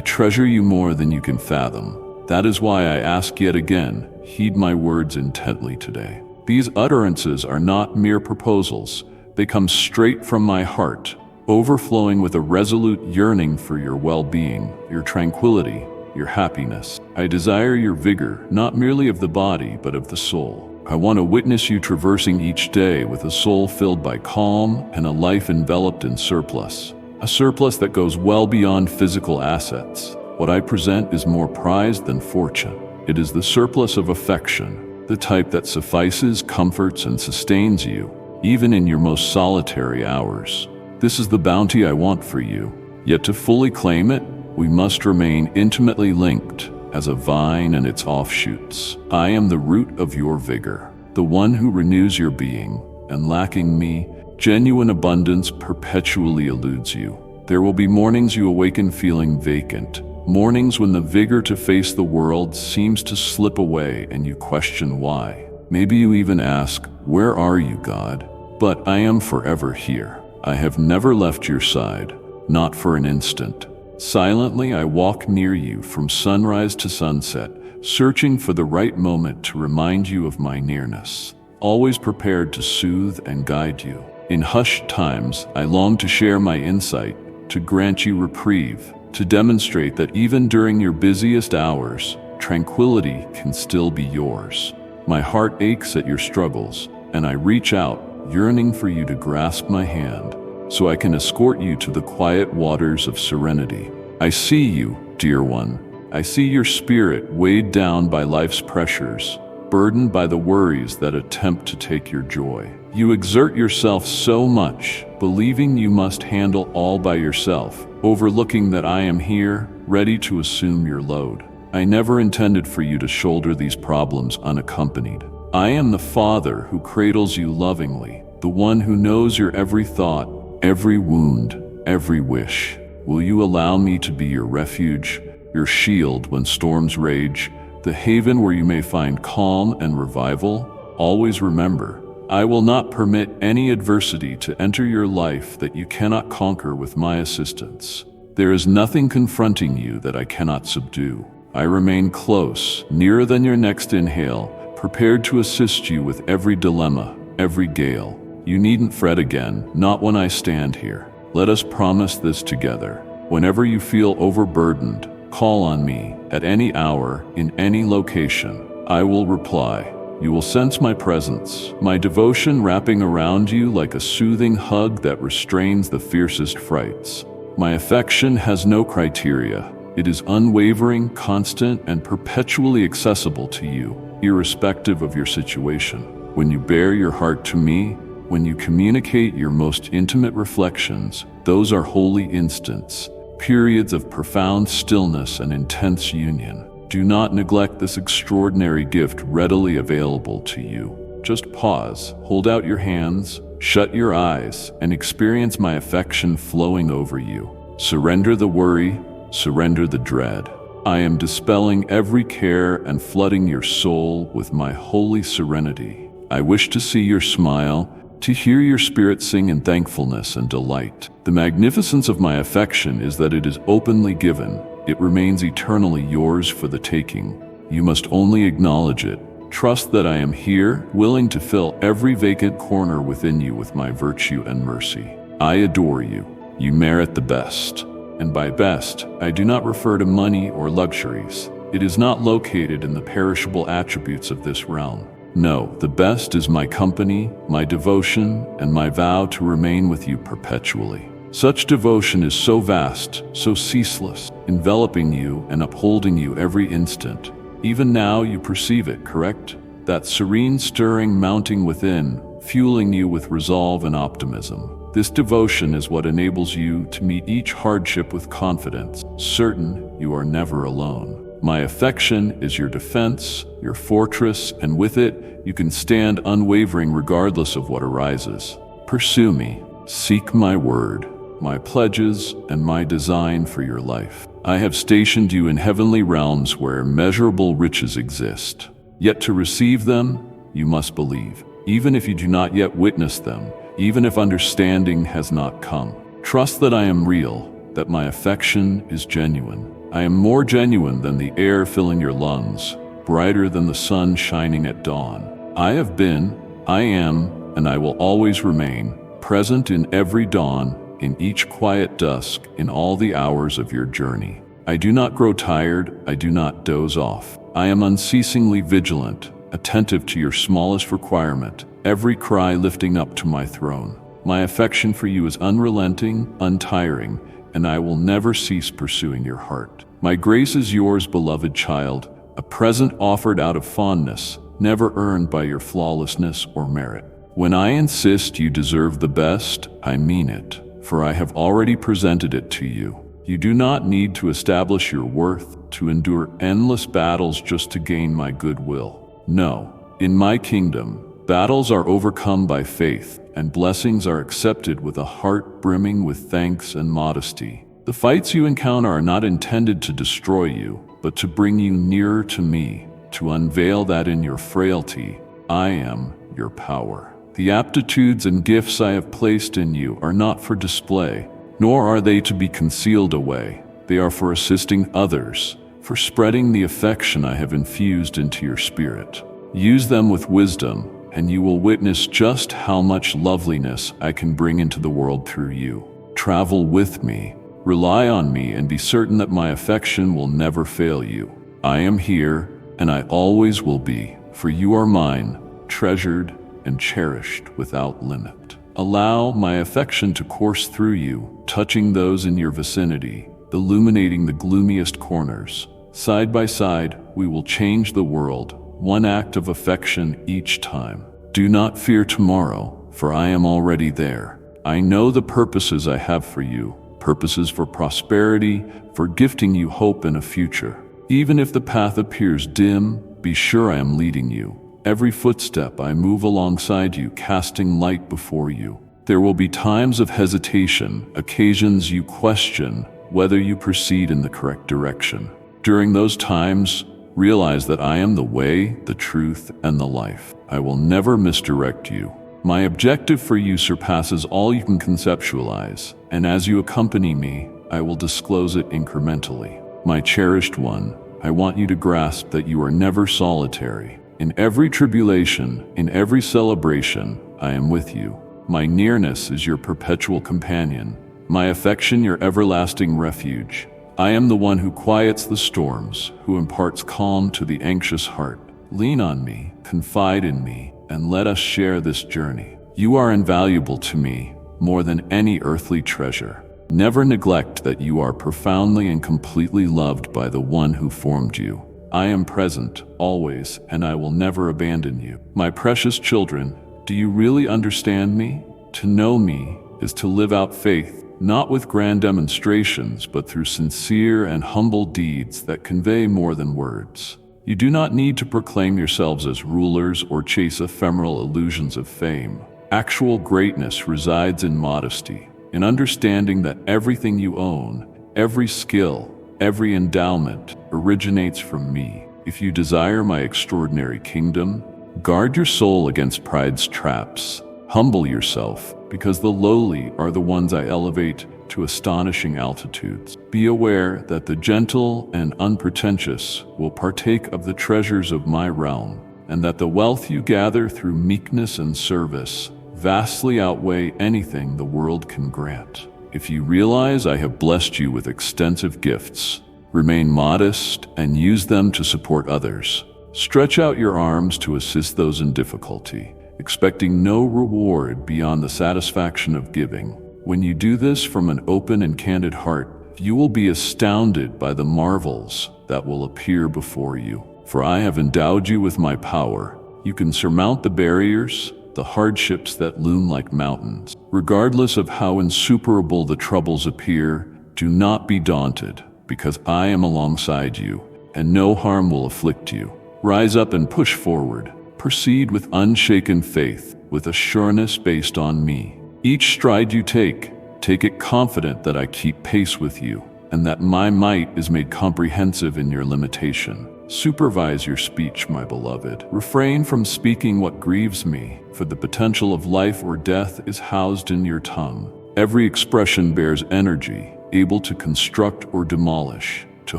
treasure you more than you can fathom. That is why I ask yet again, heed my words intently today. These utterances are not mere proposals. They come straight from my heart, overflowing with a resolute yearning for your well-being, your tranquility, your happiness. I desire your vigor, not merely of the body, but of the soul. I want to witness you traversing each day with a soul filled by calm and a life enveloped in surplus. A surplus that goes well beyond physical assets. What I present is more prized than fortune. It is the surplus of affection, the type that suffices, comforts, and sustains you, even in your most solitary hours. This is the bounty I want for you. Yet to fully claim it, we must remain intimately linked as a vine and its offshoots. I am the root of your vigor, the one who renews your being, and lacking me, genuine abundance perpetually eludes you. There will be mornings you awaken feeling vacant, mornings when the vigor to face the world seems to slip away and you question why. Maybe you even ask, "Where are you, God?" But I am forever here. I have never left your side, not for an instant. Silently, I walk near you from sunrise to sunset, searching for the right moment to remind you of my nearness, always prepared to soothe and guide you. In hushed times, I long to share my insight, to grant you reprieve, to demonstrate that even during your busiest hours, tranquility can still be yours. My heart aches at your struggles, and I reach out, yearning for you to grasp my hand, so I can escort you to the quiet waters of serenity. I see you, dear one. I see your spirit weighed down by life's pressures, burdened by the worries that attempt to take your joy. You exert yourself so much, believing you must handle all by yourself, overlooking that I am here, ready to assume your load. I never intended for you to shoulder these problems unaccompanied. I am the Father who cradles you lovingly, the one who knows your every thought, every wound, every wish. Will you allow me to be your refuge, your shield when storms rage, the haven where you may find calm and revival? Always remember, I will not permit any adversity to enter your life that you cannot conquer with my assistance. There is nothing confronting you that I cannot subdue. I remain close, nearer than your next inhale, prepared to assist you with every dilemma, every gale. You needn't fret again, not when I stand here. Let us promise this together. Whenever you feel overburdened, call on me at any hour, in any location. I will reply. You will sense my presence, my devotion wrapping around you like a soothing hug that restrains the fiercest frights. My affection has no criteria. It is unwavering, constant, and perpetually accessible to you, irrespective of your situation. When you bare your heart to me, when you communicate your most intimate reflections, those are holy instants, periods of profound stillness and intense union. Do not neglect this extraordinary gift readily available to you. Just pause, hold out your hands, shut your eyes, and experience my affection flowing over you. Surrender the worry, surrender the dread. I am dispelling every care and flooding your soul with my holy serenity. I wish to see your smile, to hear your spirit sing in thankfulness and delight. The magnificence of my affection is that it is openly given. It remains eternally yours for the taking. You must only acknowledge it. Trust that I am here, willing to fill every vacant corner within you with my virtue and mercy. I adore you. You merit the best. And by best, I do not refer to money or luxuries. It is not located in the perishable attributes of this realm. No, the best is my company, my devotion, and my vow to remain with you perpetually. Such devotion is so vast, so ceaseless, enveloping you and upholding you every instant. Even now you perceive it, correct? That serene stirring mounting within, fueling you with resolve and optimism. This devotion is what enables you to meet each hardship with confidence, certain you are never alone. My affection is your defense, your fortress, and with it, you can stand unwavering regardless of what arises. Pursue me, seek my word, my pledges, and my design for your life. I have stationed you in heavenly realms where immeasurable riches exist. Yet to receive them, you must believe, even if you do not yet witness them, even if understanding has not come. Trust that I am real, that my affection is genuine. I am more genuine than the air filling your lungs, brighter than the sun shining at dawn. I have been, I am, and I will always remain, present in every dawn, in each quiet dusk, in all the hours of your journey. I do not grow tired, I do not doze off. I am unceasingly vigilant, attentive to your smallest requirement, every cry lifting up to my throne. My affection for you is unrelenting, untiring, and I will never cease pursuing your heart. My grace is yours, beloved child, a present offered out of fondness, never earned by your flawlessness or merit. When I insist you deserve the best, I mean it, for I have already presented it to you. You do not need to establish your worth, to endure endless battles just to gain my goodwill. No, in my kingdom, battles are overcome by faith, and blessings are accepted with a heart brimming with thanks and modesty. The fights you encounter are not intended to destroy you, but to bring you nearer to me, to unveil that in your frailty, I am your power. The aptitudes and gifts I have placed in you are not for display, nor are they to be concealed away. They are for assisting others, for spreading the affection I have infused into your spirit. Use them with wisdom, and you will witness just how much loveliness I can bring into the world through you. Travel with me, rely on me, and be certain that my affection will never fail you. I am here, and I always will be, for you are mine, treasured and cherished without limit. Allow my affection to course through you, touching those in your vicinity, illuminating the gloomiest corners. Side by side, we will change the world, one act of affection each time. Do not fear tomorrow, for I am already there. I know the purposes I have for you, purposes for prosperity, for gifting you hope in a future. Even if the path appears dim, be sure I am leading you. Every footstep I move alongside you, casting light before you. There will be times of hesitation, occasions you question whether you proceed in the correct direction. During those times, realize that I am the way, the truth, and the life. I will never misdirect you. My objective for you surpasses all you can conceptualize, and as you accompany me, I will disclose it incrementally. My cherished one, I want you to grasp that you are never solitary. In every tribulation, in every celebration, I am with you. My nearness is your perpetual companion, my affection your everlasting refuge. I am the one who quiets the storms, who imparts calm to the anxious heart. Lean on me, confide in me, and let us share this journey. You are invaluable to me, more than any earthly treasure. Never neglect that you are profoundly and completely loved by the one who formed you. I am present, always, and I will never abandon you. My precious children, do you really understand me? To know me is to live out faith, not with grand demonstrations, but through sincere and humble deeds that convey more than words. You do not need to proclaim yourselves as rulers or chase ephemeral illusions of fame. Actual greatness resides in modesty, in understanding that everything you own, every skill, every endowment originates from me. If you desire my extraordinary kingdom, guard your soul against pride's traps. Humble yourself, because the lowly are the ones I elevate to astonishing altitudes. Be aware that the gentle and unpretentious will partake of the treasures of my realm, and that the wealth you gather through meekness and service vastly outweigh anything the world can grant. If you realize I have blessed you with extensive gifts, Remain modest and use them to support others. Stretch out your arms to assist those in difficulty, expecting no reward beyond the satisfaction of giving. When you do this from an open and candid heart, you will be astounded by the marvels that will appear before you. For I have endowed you with my power. You can surmount the barriers, the hardships that loom like mountains. Regardless of how insuperable the troubles appear, do not be daunted, because I am alongside you, and no harm will afflict you. Rise up and push forward. Proceed with unshaken faith, with a sureness based on me. Each stride you take it confident that I keep pace with you, and that my might is made comprehensive in your limitation. Supervise your speech, my beloved. Refrain from speaking what grieves me, for the potential of life or death is housed in your tongue. Every expression bears energy, able to construct or demolish, to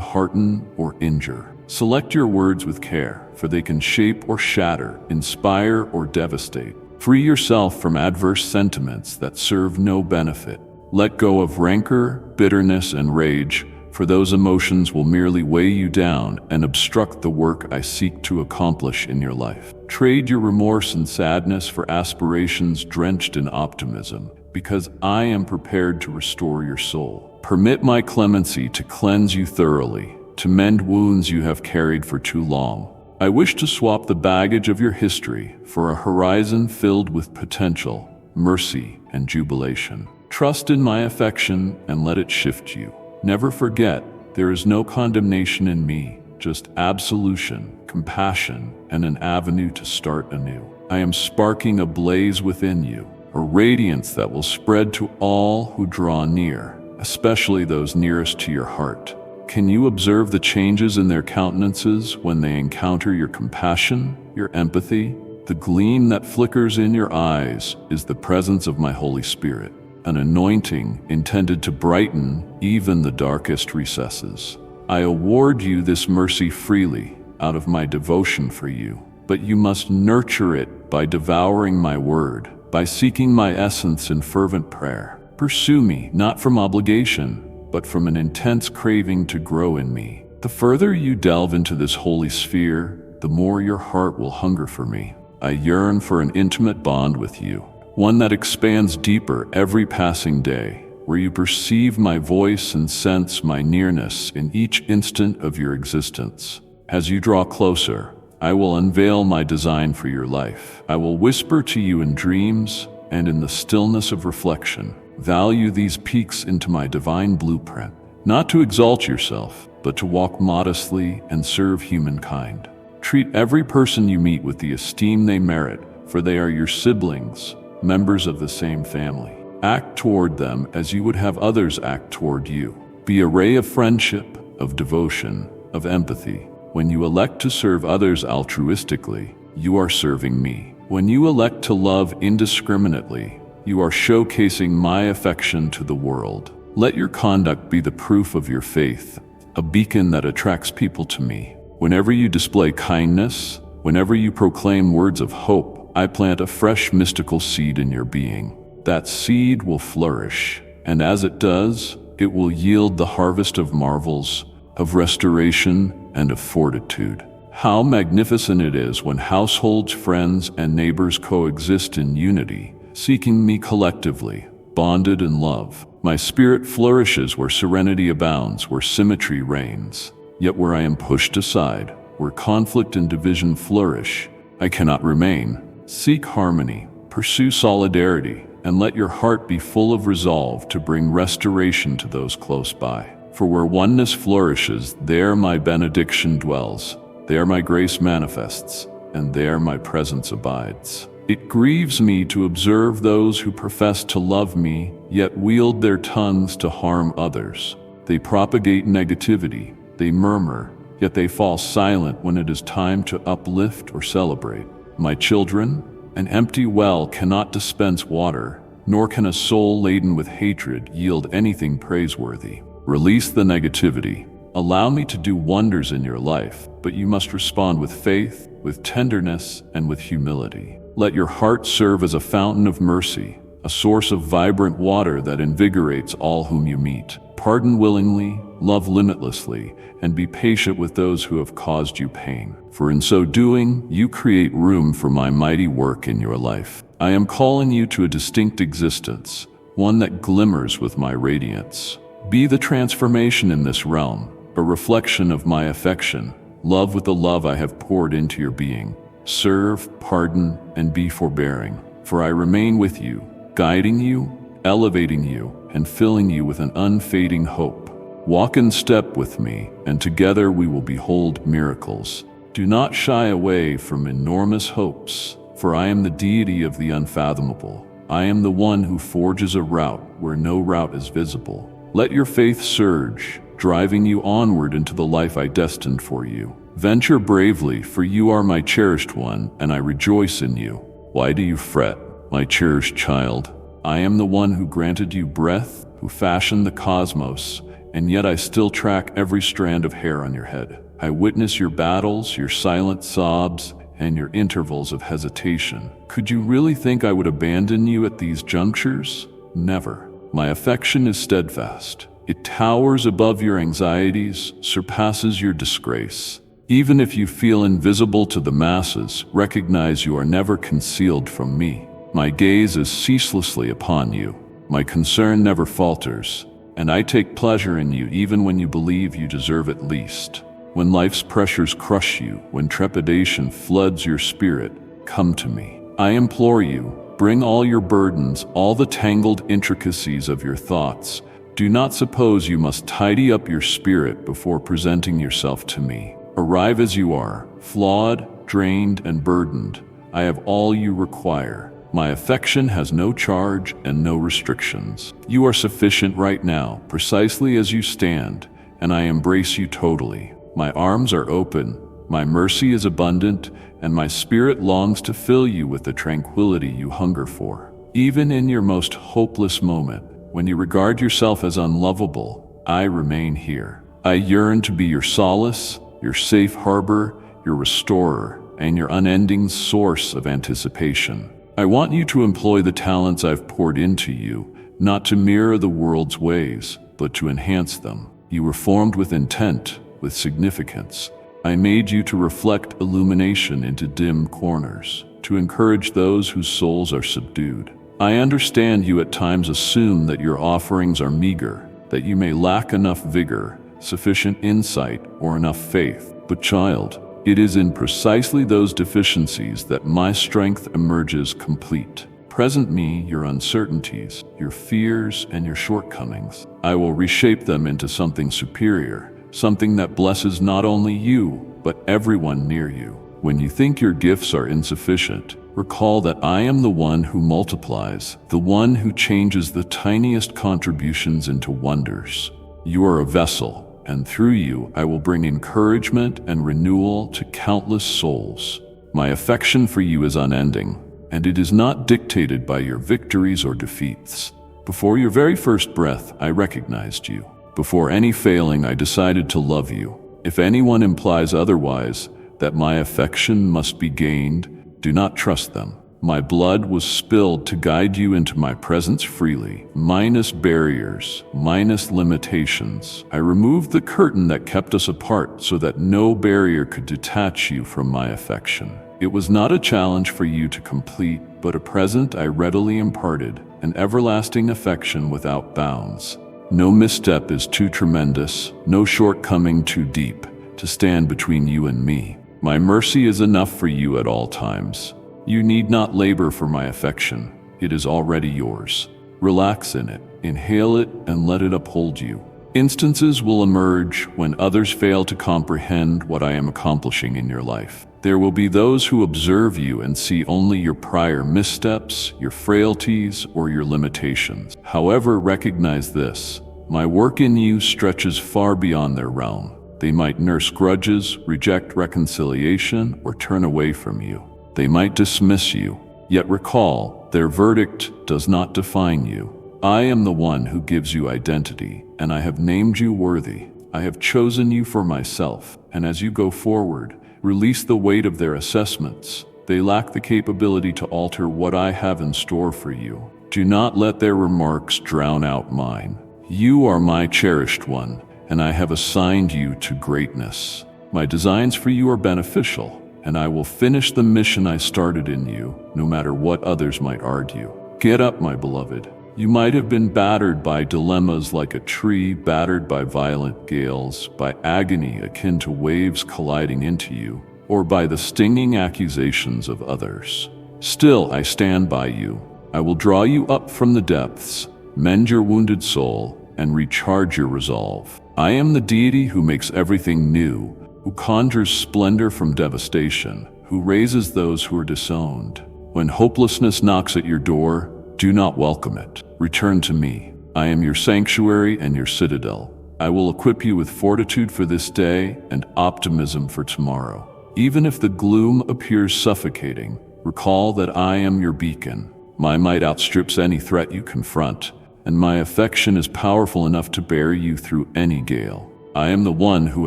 hearten or injure. Select your words with care, for they can shape or shatter, inspire or devastate. Free yourself from adverse sentiments that serve no benefit. Let go of rancor, bitterness, and rage, for those emotions will merely weigh you down and obstruct the work I seek to accomplish in your life. Trade your remorse and sadness for aspirations drenched in optimism, because I am prepared to restore your soul. Permit my clemency to cleanse you thoroughly, to mend wounds you have carried for too long. I wish to swap the baggage of your history for a horizon filled with potential, mercy, and jubilation. Trust in my affection and let it shift you. Never forget, there is no condemnation in me, just absolution, compassion, and an avenue to start anew. I am sparking a blaze within you, a radiance that will spread to all who draw near, especially those nearest to your heart. Can you observe the changes in their countenances when they encounter your compassion, your empathy? The gleam that flickers in your eyes is the presence of my Holy Spirit, an anointing intended to brighten even the darkest recesses. I award you this mercy freely out of my devotion for you, but you must nurture it by devouring my word, by seeking my essence in fervent prayer. Pursue me, not from obligation, but from an intense craving to grow in me. The further you delve into this holy sphere, the more your heart will hunger for me. I yearn for an intimate bond with you, one that expands deeper every passing day, where you perceive my voice and sense my nearness in each instant of your existence. As you draw closer, I will unveil my design for your life. I will whisper to you in dreams and in the stillness of reflection. Value these peeks into my divine blueprint, not to exalt yourself, but to walk modestly and serve humankind. Treat every person you meet with the esteem they merit, for they are your siblings, members of the same family. Act toward them as you would have others act toward you. Be a ray of friendship, of devotion, of empathy. When you elect to serve others altruistically, you are serving me. When you elect to love indiscriminately, you are showcasing my affection to the world. Let your conduct be the proof of your faith, a beacon that attracts people to me. Whenever you display kindness, whenever you proclaim words of hope, I plant a fresh mystical seed in your being. That seed will flourish, and as it does, it will yield the harvest of marvels, of restoration, and of fortitude. How magnificent it is when households, friends, and neighbors coexist in unity, seeking me collectively, bonded in love. My spirit flourishes where serenity abounds, where symmetry reigns. Yet where I am pushed aside, where conflict and division flourish, I cannot remain. Seek harmony, pursue solidarity, and let your heart be full of resolve to bring restoration to those close by. For where oneness flourishes, there my benediction dwells, there my grace manifests, and there my presence abides. It grieves me to observe those who profess to love me, yet wield their tongues to harm others. They propagate negativity, they murmur, yet they fall silent when it is time to uplift or celebrate. My children, an empty well cannot dispense water, nor can a soul laden with hatred yield anything praiseworthy. Release the negativity. Allow me to do wonders in your life, but you must respond with faith, with tenderness, and with humility. Let your heart serve as a fountain of mercy, a source of vibrant water that invigorates all whom you meet. Pardon willingly, love limitlessly, and be patient with those who have caused you pain. For in so doing, you create room for my mighty work in your life. I am calling you to a distinct existence, one that glimmers with my radiance. Be the transformation in this realm, a reflection of my affection. Love with the love I have poured into your being. Serve, pardon, and be forbearing. For I remain with you, guiding you, elevating you, and filling you with an unfading hope. Walk in step with me, and together we will behold miracles. Do not shy away from enormous hopes, for I am the deity of the unfathomable. I am the one who forges a route where no route is visible. Let your faith surge, driving you onward into the life I destined for you. Venture bravely, for you are my cherished one, and I rejoice in you. Why do you fret, my cherished child? I am the one who granted you breath, who fashioned the cosmos, and yet I still track every strand of hair on your head. I witness your battles, your silent sobs, and your intervals of hesitation. Could you really think I would abandon you at these junctures? Never. My affection is steadfast. It towers above your anxieties, surpasses your disgrace. Even if you feel invisible to the masses, recognize you are never concealed from me. My gaze is ceaselessly upon you. My concern never falters, and I take pleasure in you even when you believe you deserve it least. When life's pressures crush you, when trepidation floods your spirit, come to me. I implore you, bring all your burdens, all the tangled intricacies of your thoughts. Do not suppose you must tidy up your spirit before presenting yourself to me. Arrive as you are, flawed, drained, and burdened. I have all you require. My affection has no charge and no restrictions. You are sufficient right now, precisely as you stand, and I embrace you totally. My arms are open, my mercy is abundant, and my spirit longs to fill you with the tranquility you hunger for. Even in your most hopeless moment, when you regard yourself as unlovable, I remain here. I yearn to be your solace, your safe harbor, your restorer, and your unending source of anticipation. I want you to employ the talents I've poured into you, not to mirror the world's ways, but to enhance them. You were formed with intent, with significance. I made you to reflect illumination into dim corners, to encourage those whose souls are subdued. I understand you at times assume that your offerings are meager, that you may lack enough vigor, sufficient insight, or enough faith. But child, it is in precisely those deficiencies that my strength emerges complete. Present me your uncertainties, your fears, and your shortcomings. I will reshape them into something superior, something that blesses not only you, but everyone near you. When you think your gifts are insufficient, recall that I am the one who multiplies, the one who changes the tiniest contributions into wonders. You are a vessel, and through you I will bring encouragement and renewal to countless souls. My affection for you is unending, and it is not dictated by your victories or defeats. Before your very first breath, I recognized you. Before any failing, I decided to love you. If anyone implies otherwise, that my affection must be gained, do not trust them. My blood was spilled to guide you into my presence freely, minus barriers, minus limitations. I removed the curtain that kept us apart so that no barrier could detach you from my affection. It was not a challenge for you to complete, but a present I readily imparted, an everlasting affection without bounds. No misstep is too tremendous, no shortcoming too deep to stand between you and me. My mercy is enough for you at all times. You need not labor for my affection. It is already yours. Relax in it, inhale it, and let it uphold you. Instances will emerge when others fail to comprehend what I am accomplishing in your life. There will be those who observe you and see only your prior missteps, your frailties, or your limitations. However, recognize this: my work in you stretches far beyond their realm. They might nurse grudges, reject reconciliation, or turn away from you. They might dismiss you, yet recall, their verdict does not define you. I am the one who gives you identity, and I have named you worthy. I have chosen you for myself, and as you go forward, release the weight of their assessments. They lack the capability to alter what I have in store for you. Do not let their remarks drown out mine. You are my cherished one, and I have assigned you to greatness. My designs for you are beneficial, and I will finish the mission I started in you, no matter what others might argue. Get up, my beloved. You might have been battered by dilemmas like a tree battered by violent gales, by agony akin to waves colliding into you, or by the stinging accusations of others. Still, I stand by you. I will draw you up from the depths, mend your wounded soul, and recharge your resolve. I am the deity who makes everything new, who conjures splendor from devastation, who raises those who are disowned. When hopelessness knocks at your door, do not welcome it. Return to me. I am your sanctuary and your citadel. I will equip you with fortitude for this day and optimism for tomorrow. Even if the gloom appears suffocating, recall that I am your beacon. My might outstrips any threat you confront, and my affection is powerful enough to bear you through any gale. I am the one who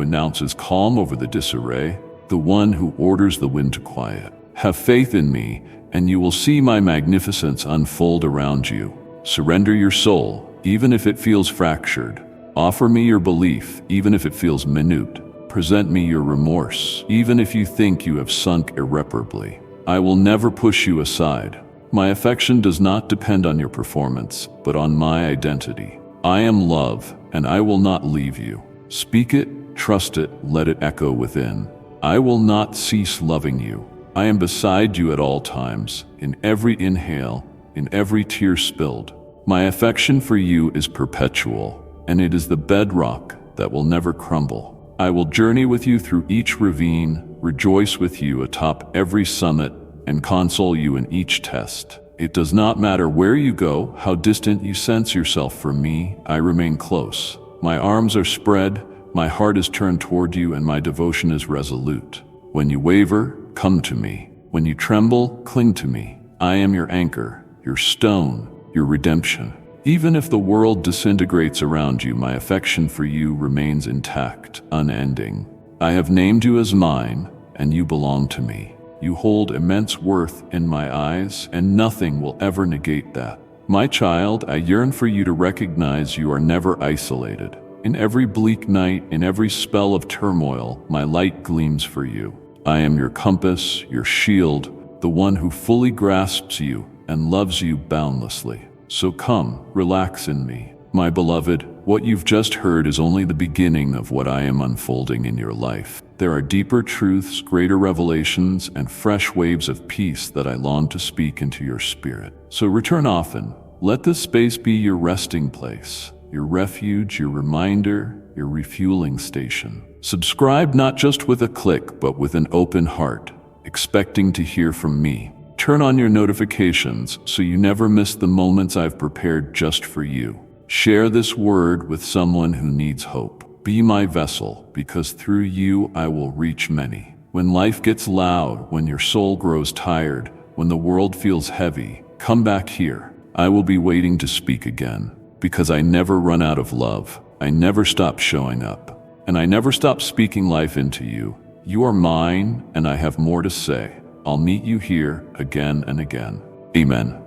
announces calm over the disarray, the one who orders the wind to quiet. Have faith in me, and you will see my magnificence unfold around you. Surrender your soul, even if it feels fractured. Offer me your belief, even if it feels minute. Present me your remorse, even if you think you have sunk irreparably. I will never push you aside. My affection does not depend on your performance, but on my identity. I am love, and I will not leave you. Speak it, trust it, let it echo within. I will not cease loving you. I am beside you at all times, in every inhale, in every tear spilled. My affection for you is perpetual, and it is the bedrock that will never crumble. I will journey with you through each ravine, rejoice with you atop every summit, and console you in each test. It does not matter where you go, how distant you sense yourself from me, I remain close. My arms are spread, my heart is turned toward you, and my devotion is resolute. When you waver, come to me. When you tremble, cling to me. I am your anchor, your stone, your redemption. Even if the world disintegrates around you, my affection for you remains intact, unending. I have named you as mine, and you belong to me. You hold immense worth in my eyes, and nothing will ever negate that. My child, I yearn for you to recognize you are never isolated. In every bleak night, in every spell of turmoil, my light gleams for you. I am your compass, your shield, the one who fully grasps you and loves you boundlessly. So come, relax in me. My beloved, what you've just heard is only the beginning of what I am unfolding in your life. There are deeper truths, greater revelations, and fresh waves of peace that I long to speak into your spirit. So return often. Let this space be your resting place, your refuge, your reminder, your refueling station. Subscribe not just with a click, but with an open heart, expecting to hear from me. Turn on your notifications so you never miss the moments I've prepared just for you. Share this word with someone who needs hope. Be my vessel, because through you I will reach many. When life gets loud, when your soul grows tired, when the world feels heavy, come back here. I will be waiting to speak again, because I never run out of love. I never stop showing up, and I never stop speaking life into you. You are mine, and I have more to say. I'll meet you here again and again. Amen.